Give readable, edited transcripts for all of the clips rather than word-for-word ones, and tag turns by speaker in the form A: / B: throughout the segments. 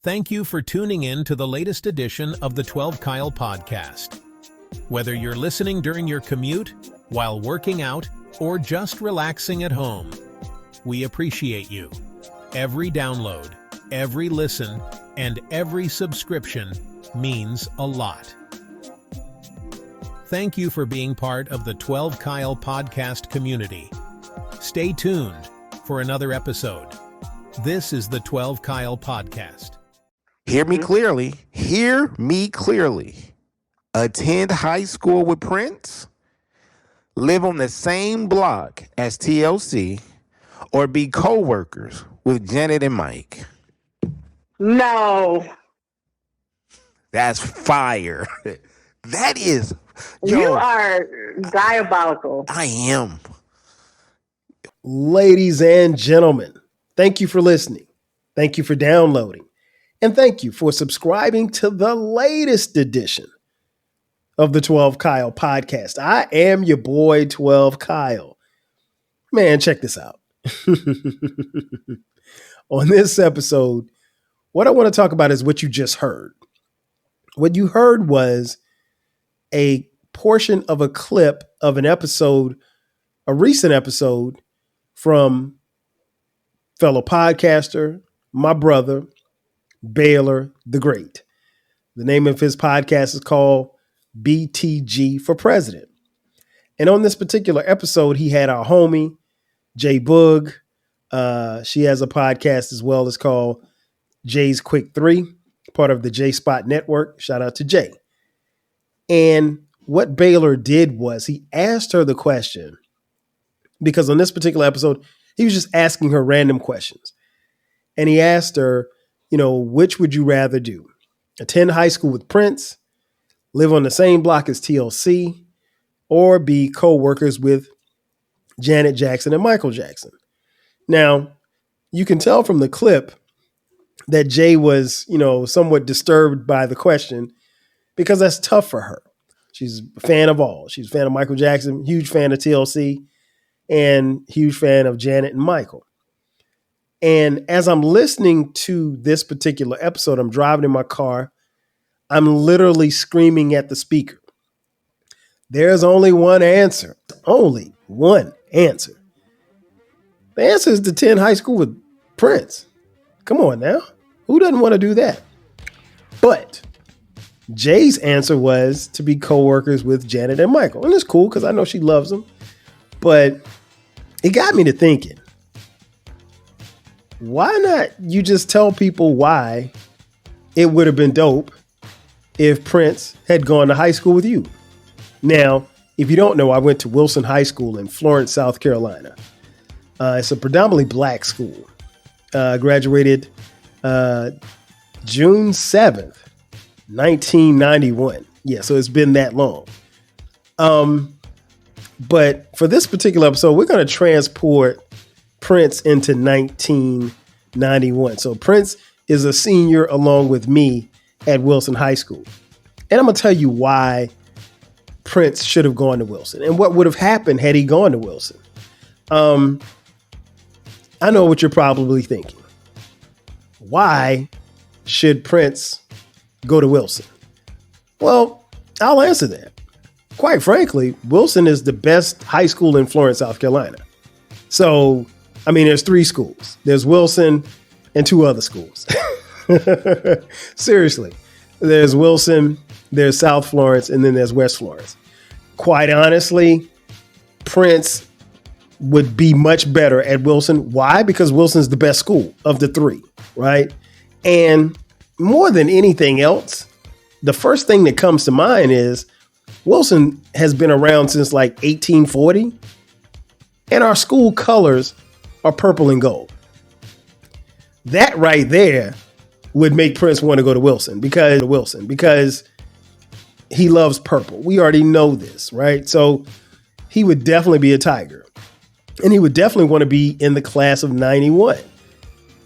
A: Thank you for tuning in to the latest edition of the 12 Kyle podcast. Whether you're listening during your commute, while working out, or just relaxing at home, we appreciate you. Every download, every listen, and every subscription means a lot. Thank you for being part of the 12 Kyle podcast community. Stay tuned for another episode. This is the 12 Kyle podcast.
B: Hear me clearly. Hear me clearly. Attend high school with Prince, live on the same block as TLC, or be co-workers with Janet and Mike.
C: No.
B: That's fire. That is.
C: You are diabolical.
B: I am.
D: Ladies and gentlemen, thank you for listening. Thank you for downloading. And thank you for subscribing to the latest edition of the 12 Kyle podcast. I am your boy, 12 Kyle. Man, check this out. On this episode, what I want to talk about is what you just heard. What you heard was a portion of a clip of an episode, a recent episode from fellow podcaster, my brother, Baylor the Great. The name of his podcast is called BTG for President. And on this particular episode, he had our homie, Jay Boog. She has a podcast as well. It's called Jay's Quick 3, part of the J Spot Network. Shout out to Jay. And what Baylor did was he asked her the question, because on this particular episode, he was just asking her random questions. And he asked her, which would you rather do? Attend high school with Prince, live on the same block as TLC, or be co-workers with Janet Jackson and Michael Jackson? Now, you can tell from the clip that Jay was, somewhat disturbed by the question, because that's tough for her. She's a fan of all. She's a fan of Michael Jackson, huge fan of TLC, and huge fan of Janet and Michael. And as I'm listening to this particular episode, I'm driving in my car. I'm literally screaming at the speaker. There's only one answer. Only one answer. The answer is to attend high school with Prince. Come on now. Who doesn't want to do that? But Jay's answer was to be co-workers with Janet and Michael. And it's cool because I know she loves them. But it got me to thinking, why not you just tell people why it would have been dope if Prince had gone to high school with you? Now, if you don't know, I went to Wilson High School in Florence, South Carolina. It's a predominantly black school. Graduated June 7th, 1991. Yeah, so it's been that long. But for this particular episode, we're going to transport Prince into 1991. So Prince is a senior along with me at Wilson High School. And I'm going to tell you why Prince should have gone to Wilson and what would have happened had he gone to Wilson. I know what you're probably thinking. Why should Prince go to Wilson? Well, I'll answer that. Quite frankly, Wilson is the best high school in Florence, South Carolina. So, there's 3 schools. There's Wilson and 2 other schools. Seriously. There's Wilson, there's South Florence, and then there's West Florence. Quite honestly, Prince would be much better at Wilson. Why? Because Wilson's the best school of the 3, right? And more than anything else, the first thing that comes to mind is Wilson has been around since like 1840, and our school colors are purple and gold. That right there would make Prince want to go to Wilson because he loves purple. We already know this, right? So he would definitely be a Tiger, and he would definitely want to be in the class of 91.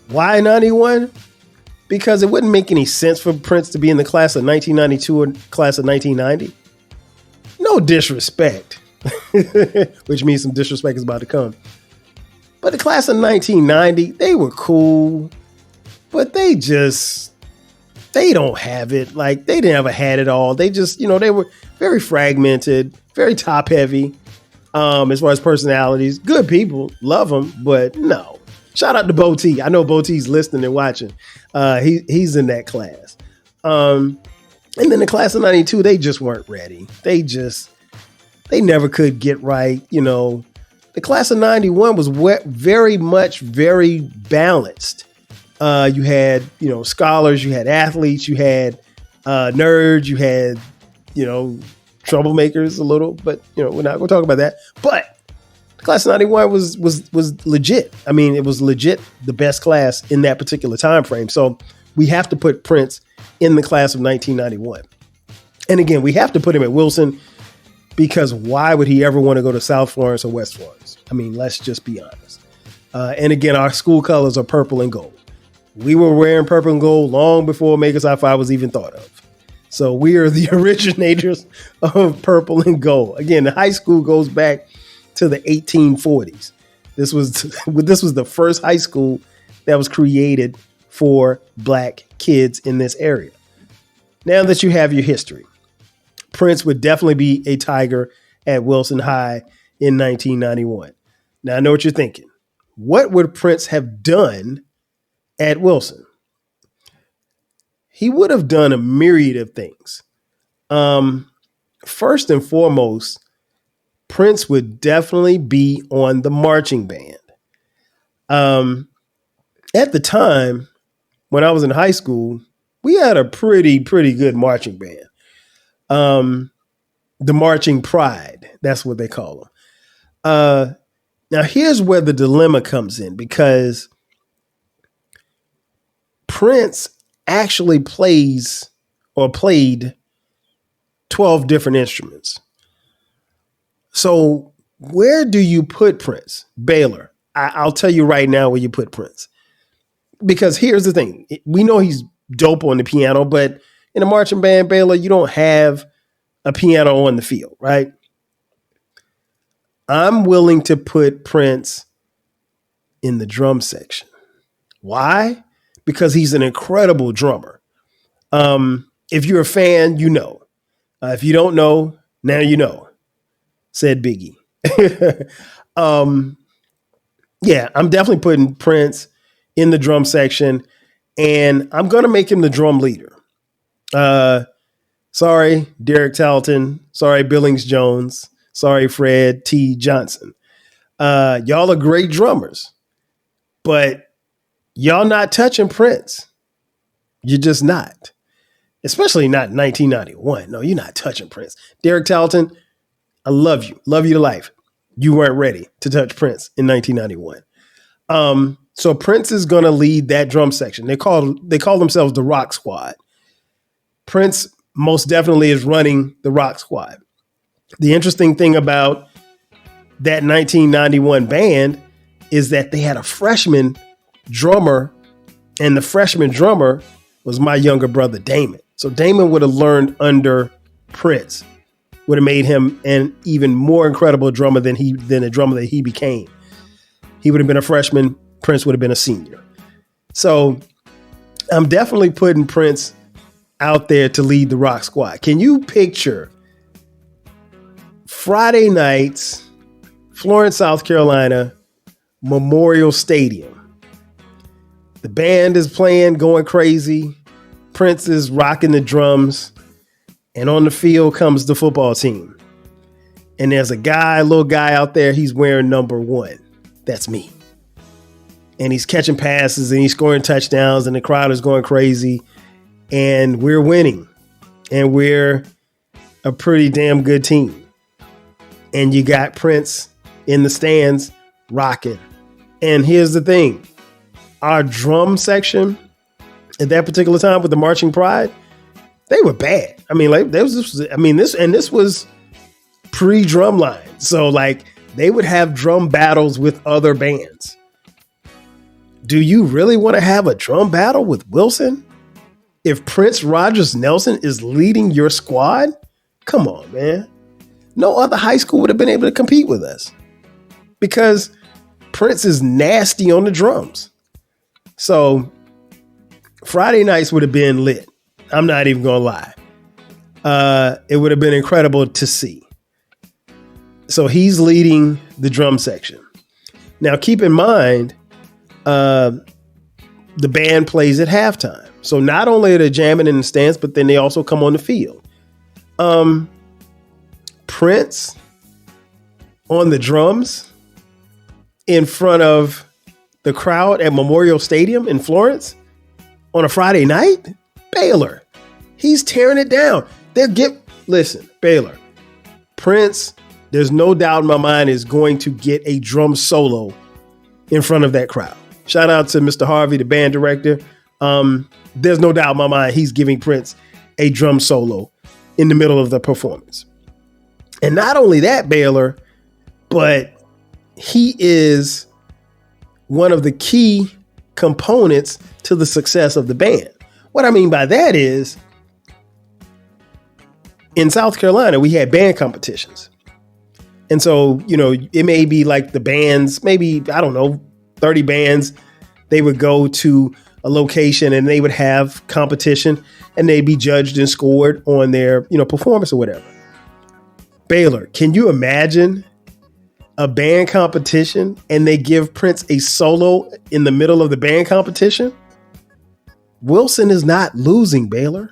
D: Why 91? Because it wouldn't make any sense for Prince to be in the class of 1992 or class of 1990. No disrespect, which means some disrespect is about to come. But the class of 1990, they were cool, but they just they don't have it. Like, they never had it all. They just, they were very fragmented, very top heavy as far as personalities. Good people, love them, but no. Shout out to Bo T. I know Bo T's listening and watching. He's in that class. And then the class of 92, they just weren't ready. They never could get right. The class of 91 was very balanced. You had, scholars, you had athletes, you had nerds, you had, troublemakers a little, but, we're not going to talk about that. But the class of 91 was legit. I mean, it was legit the best class in that particular time frame. So we have to put Prince in the class of 1991. And again, we have to put him at Wilson because why would he ever want to go to South Florence or West Florence? I mean, let's just be honest. And again, our school colors are purple and gold. We were wearing purple and gold long before Makers High Five was even thought of. So we are the originators of purple and gold. Again, the high school goes back to the 1840s. This was the first high school that was created for black kids in this area. Now that you have your history, Prince would definitely be a Tiger at Wilson High in 1991. Now I know what you're thinking. What would Prince have done at Wilson? He would have done a myriad of things. First and foremost, Prince would definitely be on the marching band. At the time, when I was in high school, we had a pretty good marching band. The Marching Pride, that's what they call them. Now, here's where the dilemma comes in, because Prince actually played 12 different instruments. So where do you put Prince? Baylor. I'll tell you right now where you put Prince. Because here's the thing. We know he's dope on the piano, but in a marching band, Baylor, you don't have a piano on the field, right? I'm willing to put Prince in the drum section. Why? Because he's an incredible drummer. If you're a fan, you know. If you don't know, now you know, said Biggie. Yeah, I'm definitely putting Prince in the drum section, and I'm going to make him the drum leader. Sorry, Derek Talton. Sorry, Billings Jones. Sorry, Fred T. Johnson. Y'all are great drummers, but y'all not touching Prince. You're just not. Especially not in 1991. No, you're not touching Prince. Derek Talton, I love you. Love you to life. You weren't ready to touch Prince in 1991. So Prince is going to lead that drum section. They call themselves the Rock Squad. Prince most definitely is running the Rock Squad. The interesting thing about that 1991 band is that they had a freshman drummer, and the freshman drummer was my younger brother, Damon. So Damon would have learned under Prince, would have made him an even more incredible drummer than the drummer that he became. He would have been a freshman. Prince would have been a senior. So I'm definitely putting Prince out there to lead the Rock Squad. Can you picture Friday nights, Florence, South Carolina, Memorial Stadium? The band is playing, going crazy. Prince is rocking the drums, and on the field comes the football team. And there's a little guy out there, he's wearing number 1. That's me. And he's catching passes and he's scoring touchdowns, and the crowd is going crazy, and we're winning, and we're a pretty damn good team. And you got Prince in the stands rocking. And here's the thing. Our drum section at that particular time with the Marching Pride, they were bad. I mean, like this was pre-drum line. So like they would have drum battles with other bands. Do you really want to have a drum battle with Wilson? If Prince Rogers Nelson is leading your squad? Come on, man. No other high school would have been able to compete with us because Prince is nasty on the drums. So Friday nights would have been lit. I'm not even going to lie. It would have been incredible to see. So he's leading the drum section. Now, keep in mind, the band plays at halftime. So not only are they jamming in the stands, but then they also come on the field. Prince on the drums in front of the crowd at Memorial Stadium in Florence on a Friday night? Baylor. He's tearing it down. Listen, Baylor. Prince, there's no doubt in my mind, is going to get a drum solo in front of that crowd. Shout out to Mr. Harvey, the band director. There's no doubt in my mind he's giving Prince a drum solo in the middle of the performance. And not only that, Baylor, but he is one of the key components to the success of the band. What I mean by that is, in South Carolina, we had band competitions. And so, it may be like the bands, maybe, 30 bands, they would go to a location and they would have competition and they'd be judged and scored on their, performance or whatever. Baylor, can you imagine a band competition and they give Prince a solo in the middle of the band competition? Wilson is not losing, Baylor.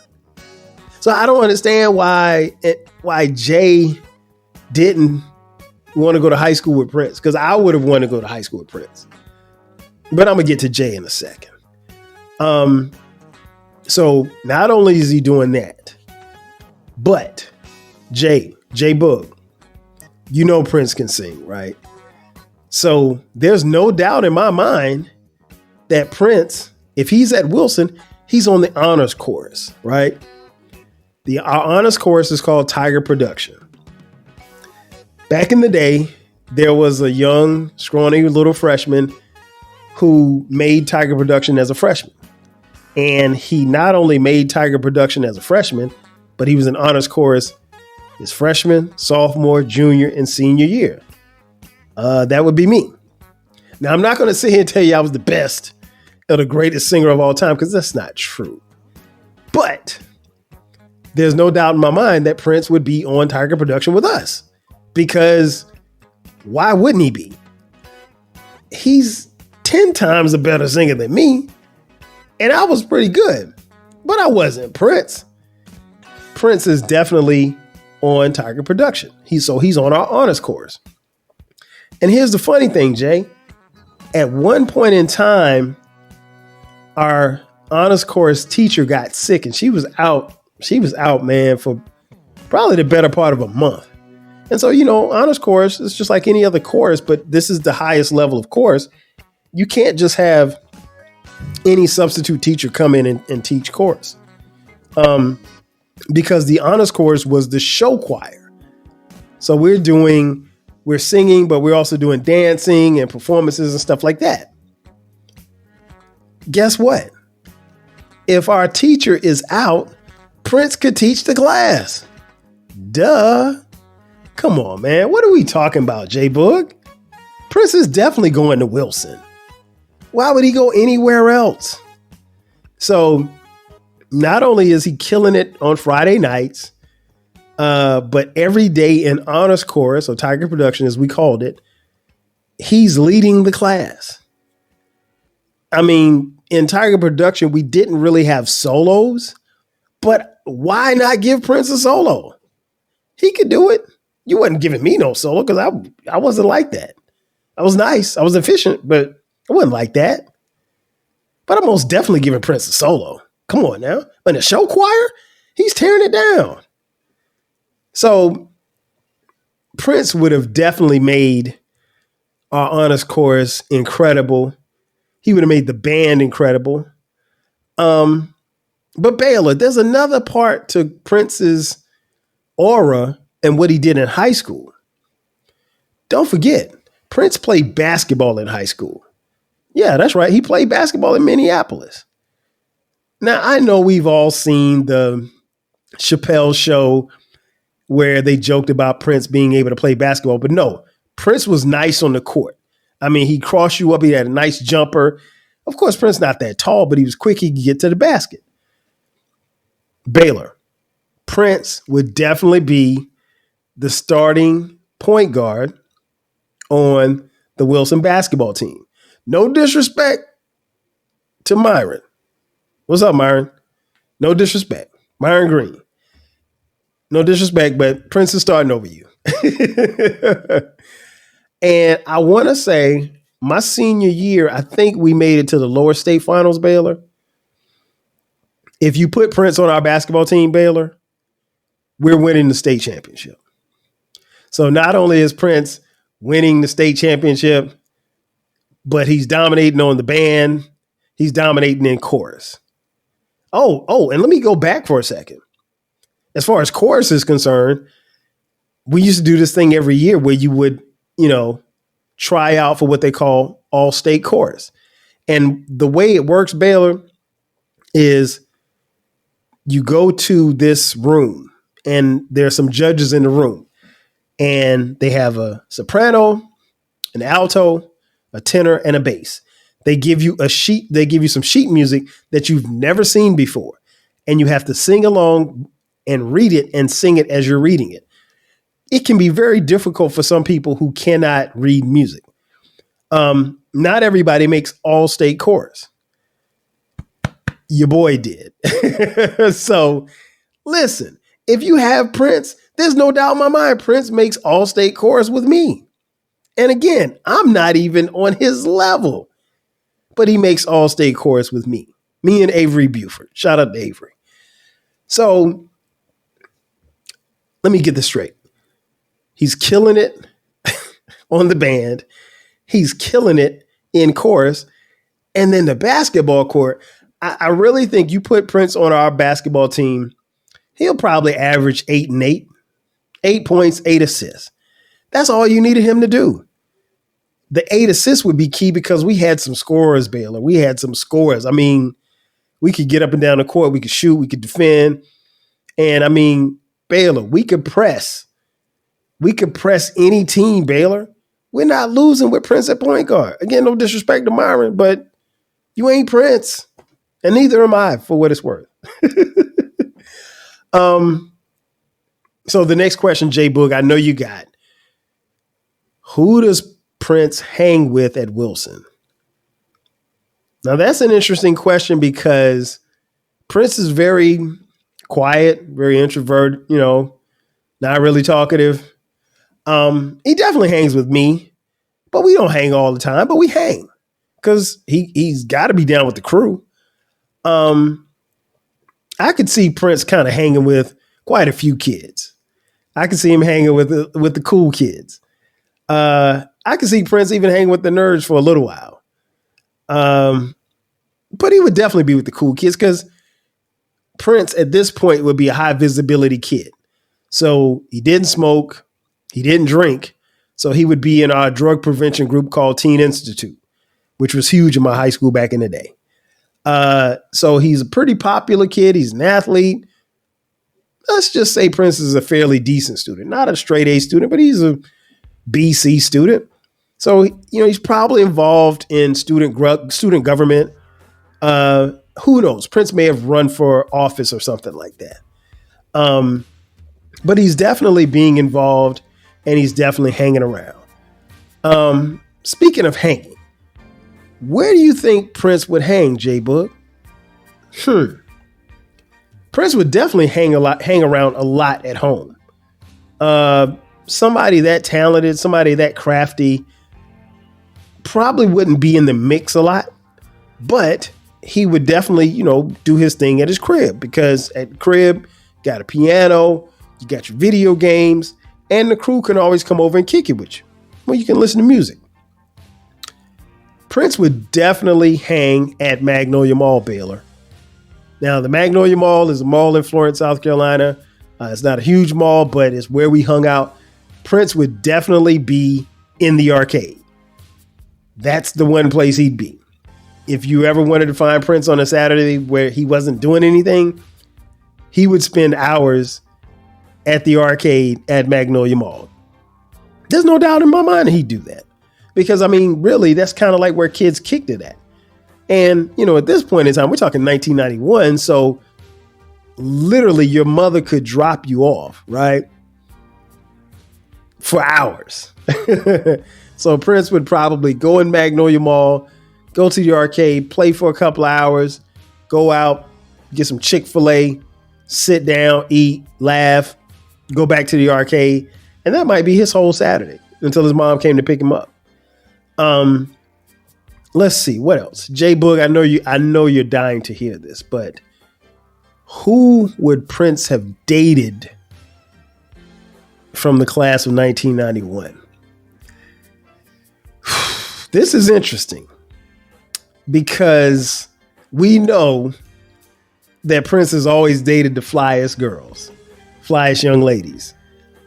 D: So I don't understand why Jay didn't want to go to high school with Prince, because I would have wanted to go to high school with Prince. But I'm going to get to Jay in a second. So not only is he doing that, but Jay Boog, Prince can sing, right? So there's no doubt in my mind that Prince, if he's at Wilson, he's on the honors chorus, right? Our honors chorus is called Tiger Production. Back in the day, there was a young, scrawny little freshman who made Tiger Production as a freshman. And he not only made Tiger Production as a freshman, but he was in honors chorus his freshman, sophomore, junior, and senior year. That would be me. Now, I'm not going to sit here and tell you I was the best or the greatest singer of all time, because that's not true. But there's no doubt in my mind that Prince would be on Tiger Production with us, because why wouldn't he be? He's 10 times a better singer than me, and I was pretty good, but I wasn't Prince. Prince is definitely on Tiger Production. He's on our honors course. And here's the funny thing, Jay. At one point in time, our honors course teacher got sick and she was out, man, for probably the better part of a month. And so, honors course is just like any other course, but this is the highest level of course. You can't just have any substitute teacher come in and teach course. Because the honors course was the show choir. So we're singing, but we're also doing dancing and performances and stuff like that. Guess what? If our teacher is out, Prince could teach the class. Duh. Come on, man. What are we talking about, Jay Boog? Prince is definitely going to Wilson. Why would he go anywhere else? So not only is he killing it on Friday nights, but every day in honors chorus, or Tiger Production as we called it, he's leading the class. I mean, in Tiger Production, we didn't really have solos, but why not give Prince a solo? He could do it. You wasn't giving me no solo because I wasn't like that. I was nice. I was efficient, but I wasn't like that. But I'm most definitely giving Prince a solo. Come on now. In the show choir, he's tearing it down. So Prince would have definitely made our honors chorus incredible. He would have made the band incredible. But Baylor, there's another part to Prince's aura and what he did in high school. Don't forget, Prince played basketball in high school. Yeah, that's right. He played basketball in Minneapolis. Now, I know we've all seen the Chappelle show where they joked about Prince being able to play basketball, but no, Prince was nice on the court. I mean, he'd cross you up. He had a nice jumper. Of course, Prince not that tall, but he was quick. He could get to the basket. Baylor, Prince would definitely be the starting point guard on the Wilson basketball team. No disrespect to Myron. What's up, Myron? No disrespect. Myron Green. No disrespect, but Prince is starting over you. And I want to say my senior year, I think we made it to the lower state finals, Baylor. If you put Prince on our basketball team, Baylor, we're winning the state championship. So not only is Prince winning the state championship, but he's dominating on the band. He's dominating in chorus. Oh, and let me go back for a second. As far as chorus is concerned, we used to do this thing every year where you would, try out for what they call all-state chorus. And the way it works, Baylor, is you go to this room and there are some judges in the room. And they have a soprano, an alto, a tenor, and a bass. They give you a sheet. They give you some sheet music that you've never seen before. And you have to sing along and read it and sing it as you're reading it. It can be very difficult for some people who cannot read music. Not everybody makes all-state chorus. Your boy did. So listen, if you have Prince, there's no doubt in my mind Prince makes all-state chorus with me. And again, I'm not even on his level, but he makes all-state chorus with me. Me and Avery Buford. Shout out to Avery. So let me get this straight. He's killing it on the band. He's killing it in chorus. And then the basketball court, I really think you put Prince on our basketball team, he'll probably average 8 and 8. 8 points, 8 assists. That's all you needed him to do. The 8 assists would be key because we had some scorers, Baylor. We had some scorers. I mean, we could get up and down the court. We could shoot. We could defend. And I mean, Baylor, we could press. We could press any team, Baylor. We're not losing with Prince at point guard. Again, no disrespect to Myron, but you ain't Prince. And neither am I, for what it's worth. So the next question, Jay Boog, I know you got. Who does Prince hang with at Wilson? Now, that's an interesting question because Prince is very quiet, very introverted, not really talkative. He definitely hangs with me, but we don't hang all the time, but we hang because he's got to be down with the crew. I could see Prince kind of hanging with quite a few kids. I could see him hanging with the cool kids. I could see Prince even hanging with the nerds for a little while. But he would definitely be with the cool kids because Prince at this point would be a high visibility kid. So he didn't smoke. He didn't drink. So he would be in our drug prevention group called Teen Institute, which was huge in my high school back in the day. So he's a pretty popular kid. He's an athlete. Let's just say Prince is a fairly decent student, not a straight A student, but he's a BC student. So, he's probably involved in student government. Who knows? Prince may have run for office or something like that. But he's definitely being involved and he's definitely hanging around. Speaking of hanging, where do you think Prince would hang, J Book? Prince would definitely hang around a lot at home. Somebody that talented, somebody that crafty probably wouldn't be in the mix a lot, but he would definitely, do his thing at his crib because at the crib, you got a piano, you got your video games, and the crew can always come over and kick it with you. Well, you can listen to music. Prince would definitely hang at Magnolia Mall, Baylor. Now, the Magnolia Mall is a mall in Florence, South Carolina. It's not a huge mall, but it's where we hung out. Prince would definitely be in the arcade. That's the one place he'd be. If you ever wanted to find Prince on a Saturday where he wasn't doing anything, he would spend hours at the arcade at Magnolia Mall. There's no doubt in my mind he'd do that. Because, really, that's kind of like where kids kicked it at. And, at this point in time, we're talking 1991. So literally your mother could drop you off, right? For hours. So Prince would probably go in Magnolia Mall, go to the arcade, play for a couple of hours, go out, get some Chick-fil-A, sit down, eat, laugh, go back to the arcade. And that might be his whole Saturday until his mom came to pick him up. Let's see, what else? J Boog, I know you're dying to hear this, but who would Prince have dated from the class of 1991? This is interesting because we know that Prince has always dated the flyest girls, flyest young ladies.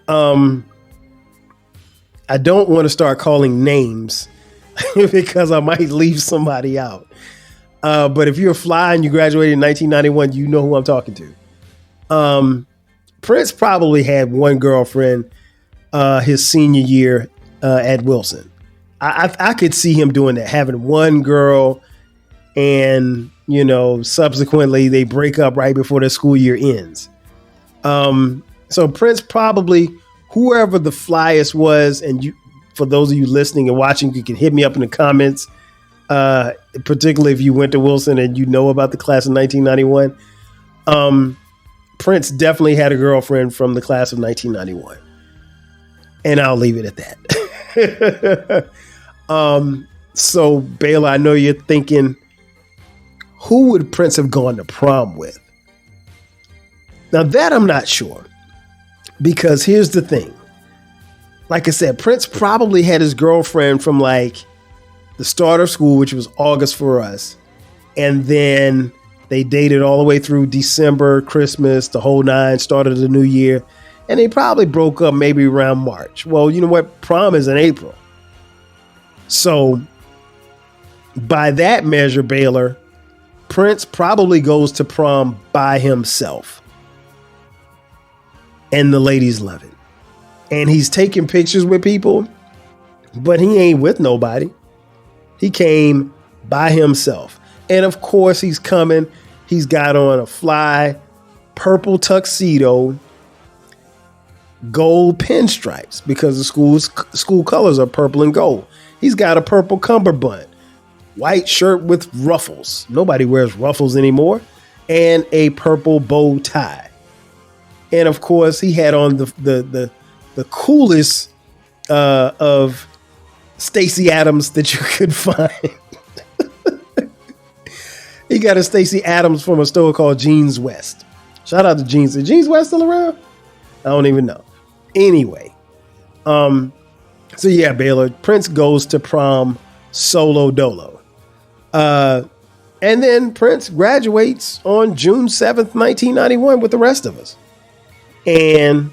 D: I don't want to start calling names because I might leave somebody out. But if you're fly and you graduated in 1991, you know who I'm talking to. Prince probably had one girlfriend his senior year at Wilson. I could see him doing that, having one girl and, subsequently they break up right before the school year ends. So Prince probably, whoever the flyest was, and you, for those of you listening and watching, you can hit me up in the comments, particularly if you went to Wilson and you know about the class of 1991. Prince definitely had a girlfriend from the class of 1991. And I'll leave it at that. So Baylor, I know you're thinking, who would Prince have gone to prom with? Now that I'm not sure, because here's the thing. Like I said, Prince probably had his girlfriend from like the start of school, which was August for us. And then they dated all the way through December, Christmas, the whole nine, started the new year. And they probably broke up maybe around March. Well, you know what? Prom is in April. So by that measure, Baylor, Prince probably goes to prom by himself. And the ladies love it. And he's taking pictures with people, but he ain't with nobody. He came by himself. And of course he's coming. He's got on a fly purple tuxedo, gold pinstripes, because the school colors are purple and gold. He's got a purple cummerbund, white shirt with ruffles. Nobody wears ruffles anymore. And a purple bow tie. And of course he had on the coolest of Stacey Adams that you could find. He got a Stacey Adams from a store called Jeans West. Shout out to Jeans. Is Jeans West still around? I don't even know. Anyway. So yeah, Baylor, Prince goes to prom solo dolo. And then Prince graduates on June 7th, 1991 with the rest of us. And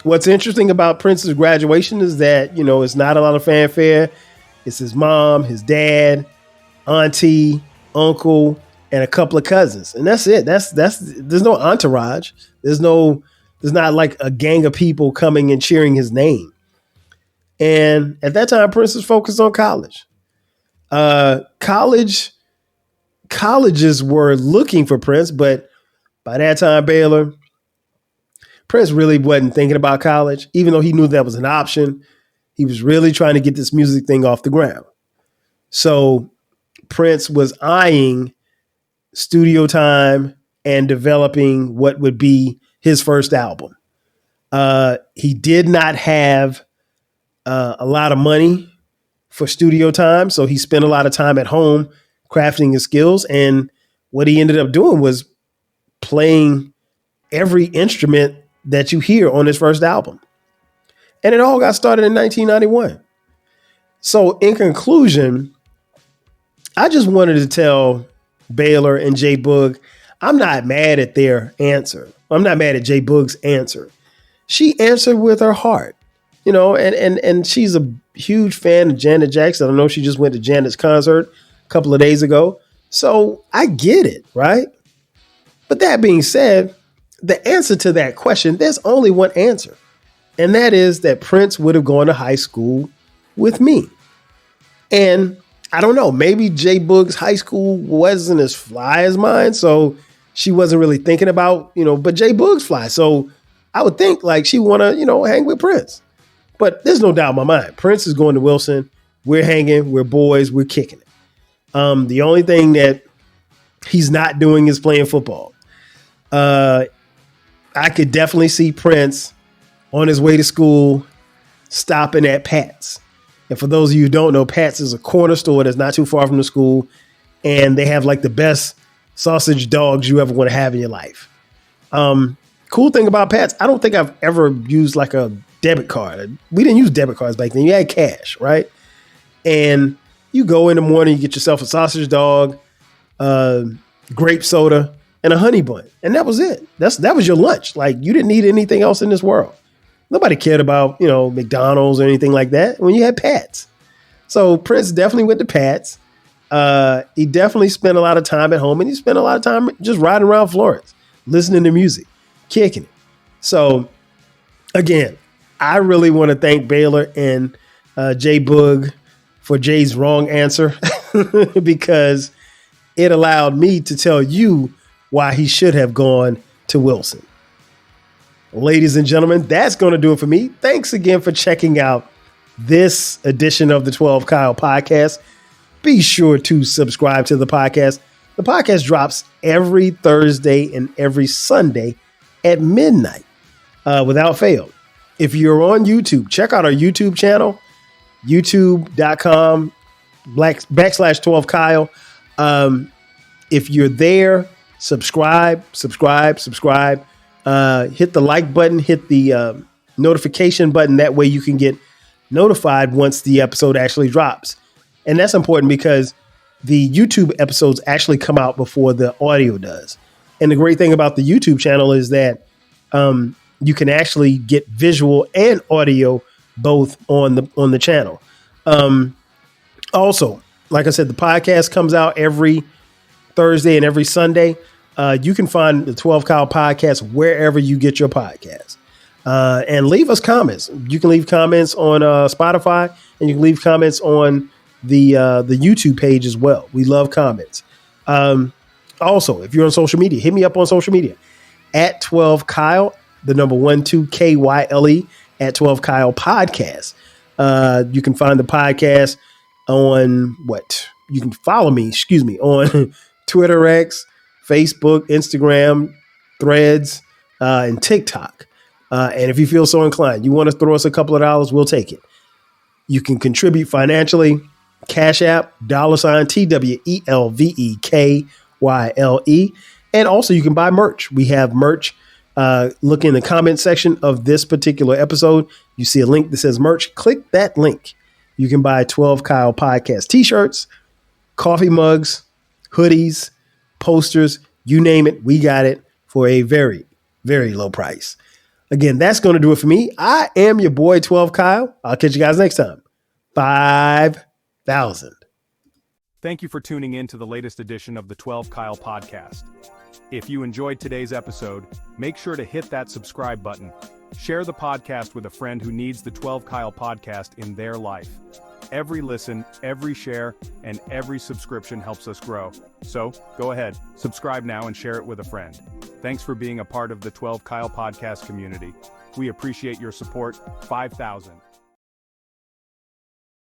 D: what's interesting about Prince's graduation is that, it's not a lot of fanfare. It's his mom, his dad, auntie, uncle, and a couple of cousins. And that's it. There's no entourage. There's not like a gang of people coming and cheering his name. And at that time, Prince was focused on college. Colleges were looking for Prince, but by that time, Baylor, Prince really wasn't thinking about college, even though he knew that was an option. He was really trying to get this music thing off the ground. So Prince was eyeing studio time and developing what would be his first album. He did not have a lot of money for studio time, so he spent a lot of time at home crafting his skills. And what he ended up doing was playing every instrument that you hear on his first album. And it all got started in 1991. So in conclusion, I just wanted to tell Baylor and J Boog, I'm not mad at their answer. I'm not mad at J Boog's answer. She answered with her heart, and she's a huge fan of Janet Jackson. I know she just went to Janet's concert a couple of days ago. So I get it, right? But that being said, the answer to that question, there's only one answer. And that is that Prince would have gone to high school with me. And I don't know, maybe J Boog's high school wasn't as fly as mine, so she wasn't really thinking about, but Jay Boog's fly. So I would think like she want to, hang with Prince. But there's no doubt in my mind. Prince is going to Wilson. We're hanging. We're boys. We're kicking it. The only thing that he's not doing is playing football. I could definitely see Prince on his way to school stopping at Pat's. And for those of you who don't know, Pat's is a corner store that's not too far from the school. And they have like the best sausage dogs you ever want to have in your life. Cool thing about Pat's, I don't think I've ever used like a debit card. We didn't use debit cards back then. You had cash, right? And you go in the morning, you get yourself a sausage dog, grape soda, and a honey bun. And that was it. That was your lunch. Like you didn't need anything else in this world. Nobody cared about, McDonald's or anything like that when you had Pat's. So Prince definitely went to Pat's. He definitely spent a lot of time at home, and he spent a lot of time just riding around Florence, listening to music, kicking it. So again, I really want to thank Baylor and Jay Boog for Jay's wrong answer because it allowed me to tell you why he should have gone to Wilson. Ladies and gentlemen, that's going to do it for me. Thanks again for checking out this edition of the 12 Kyle podcast. Be sure to subscribe to the podcast. The podcast drops every Thursday and every Sunday at midnight without fail. If you're on YouTube, check out our YouTube channel, youtube.com/12Kyle. If you're there, subscribe. Hit the like button, hit the notification button. That way you can get notified once the episode actually drops. And that's important because the YouTube episodes actually come out before the audio does. And the great thing about the YouTube channel is that you can actually get visual and audio both on the channel. Also, like I said, the podcast comes out every Thursday and every Sunday. You can find the 12 Kyle podcast wherever you get your podcast. And leave us comments. You can leave comments on Spotify, and you can leave comments on the YouTube page as well. We love comments. Also, if you're on social media, hit me up on social media at 12 Kyle, the number 12 KYLE at 12 Kyle podcast. You can find the podcast on you can follow me, on Twitter X, Facebook, Instagram, Threads, and TikTok. And if you feel so inclined, you want to throw us a couple of dollars, we'll take it. You can contribute financially, Cash App, $TWELVEKYLE. And also you can buy merch. We have merch. Look in the comment section of this particular episode. You see a link that says merch. Click that link. You can buy 12 Kyle podcast t-shirts, coffee mugs, hoodies, posters, you name it. We got it for a very, very low price. Again, that's going to do it for me. I am your boy, 12 Kyle. I'll catch you guys next time. 5,000.
E: Thank you for tuning in to the latest edition of the 12 Kyle podcast. If you enjoyed today's episode, make sure to hit that subscribe button. Share the podcast with a friend who needs the 12 Kyle podcast in their life. Every listen, every share, and every subscription helps us grow. So go ahead, subscribe now and share it with a friend. Thanks for being a part of the 12 Kyle podcast community. We appreciate your support. 5,000.